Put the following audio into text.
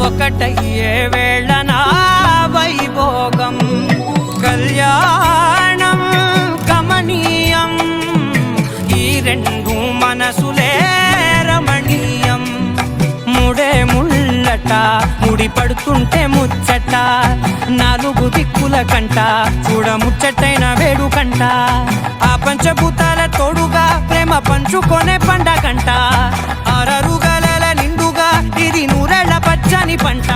ఒకటయ్యే వేళనా వైభోగం కళ్యాణం కమనీయం ఈ రెండు మనసులే రమణీయం ముడే ముళ్ళట ముడి పడుతుంటే ముచ్చట నాలుగు దిక్కుల కంట చూడ ముచ్చటైన వేడుకంట ఆ పంచభూతాల తోడుగా ప్రేమ పంచుకొనే పండగంట 6 గలల నిండుగా ఇది 100 ఏళ్ల పచ్చని పంట